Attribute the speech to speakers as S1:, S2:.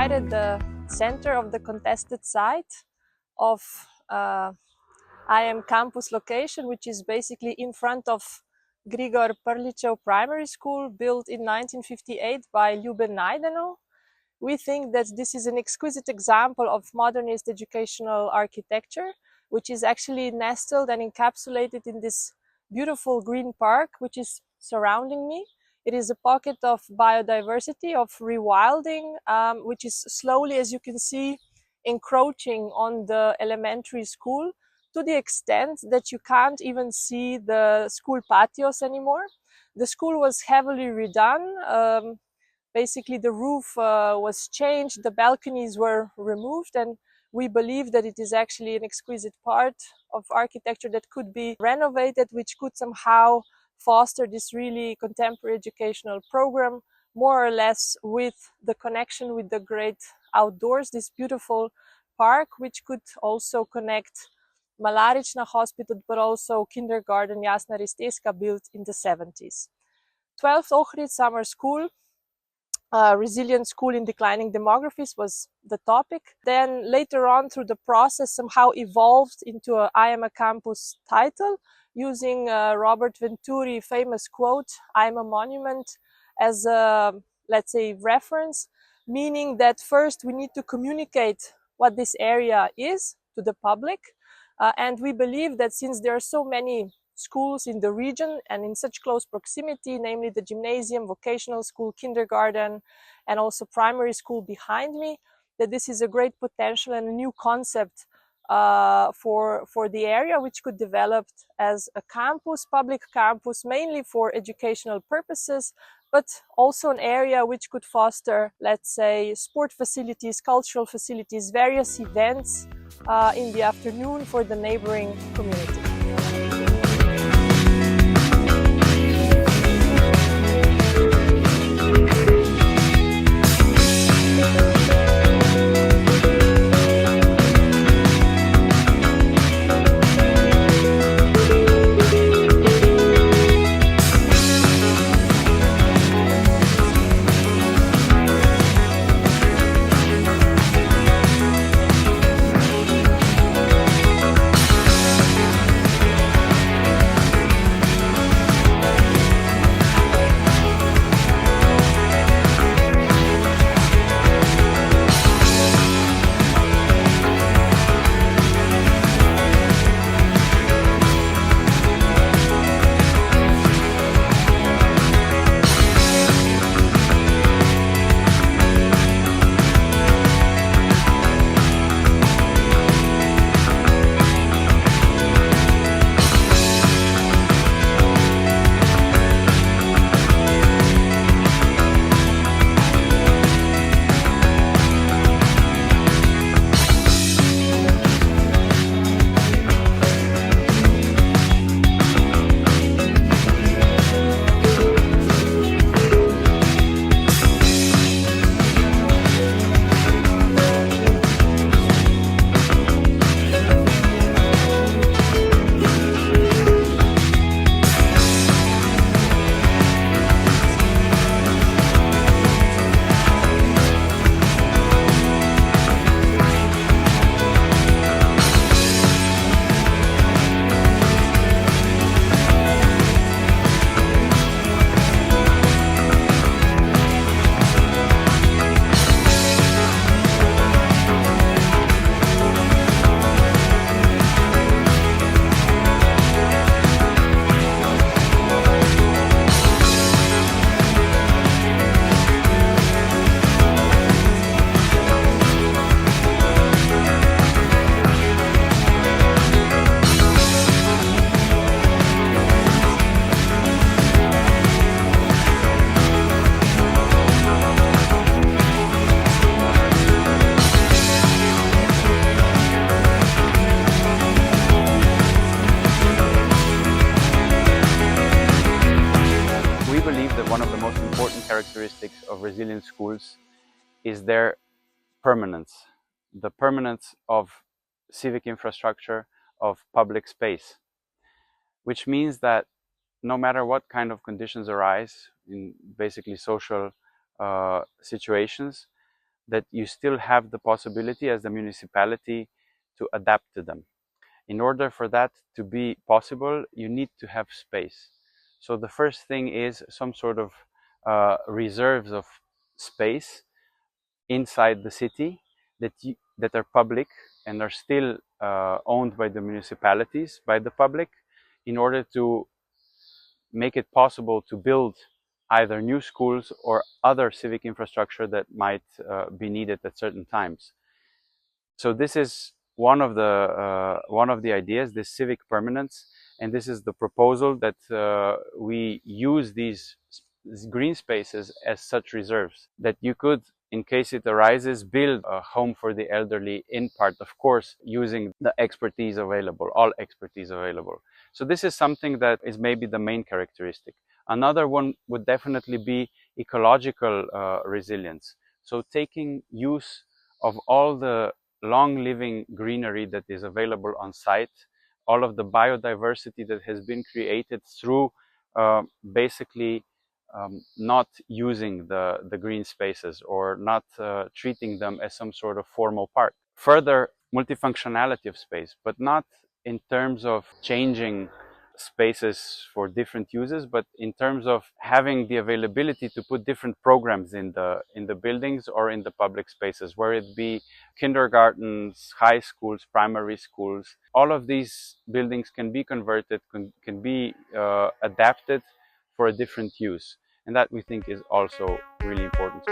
S1: right at the center of the contested site of IM campus location, which is basically in front of Grigor Prličev Primary School, built in 1958 by Ljubin Najdeno. We think that this is an exquisite example of modernist educational architecture, which is actually nestled and encapsulated in this beautiful green park, which is surrounding me. It is a pocket of biodiversity, of rewilding, which is slowly, as you can see, encroaching on the elementary school to the extent that you can't even see the school patios anymore. The school was heavily redone. Basically, the roof was changed, the balconies were removed, and we believe that it is actually an exquisite part of architecture that could be renovated, which could somehow foster this really contemporary educational program, more or less with the connection with the great outdoors, this beautiful park, which could also connect Malarična Hospital, but also kindergarten Jasna Risteska, built in the 70s. 12th Ohrid Summer School, resilient school in declining demographies, was the topic. Then later on, through the process, somehow evolved into a I am a campus title, using Robert Venturi famous quote, I am a monument, as a, let's say, reference, meaning that first we need to communicate what this area is to the public. And we believe that since there are so many schools in the region and in such close proximity, namely the gymnasium, vocational school, kindergarten, and also primary school behind me, that this is a great potential and a new concept for the area, which could develop as a campus, public campus, mainly for educational purposes, but also an area which could foster, let's say, sport facilities, cultural facilities, various events in the afternoon for the neighboring community.
S2: Characteristics of resilient schools is their permanence, the permanence of civic infrastructure, of public space, which means that no matter what kind of conditions arise in basically social situations, that you still have the possibility as the municipality to adapt to them. In order for that to be possible, you need to have space. So the first thing is some sort of reserves of space inside the city that are public and are still owned by the municipalities, by the public, in order to make it possible to build either new schools or other civic infrastructure that might be needed at certain times. So this is one of the ideas, this civic permanence, and this is the proposal that we use these green spaces as such reserves, that you could, in case it arises, build a home for the elderly in part, of course, using the expertise available, all expertise available. So this is something that is maybe the main characteristic. Another one would definitely be ecological resilience. So taking use of all the long living greenery that is available on site, all of the biodiversity that has been created through basically not using the green spaces or not treating them as some sort of formal park. Further, multifunctionality of space, but not in terms of changing spaces for different uses, but in terms of having the availability to put different programs in the buildings or in the public spaces, where it be kindergartens, high schools, primary schools. All of these buildings can be converted, can be adapted for a different use, and that we think is also really important.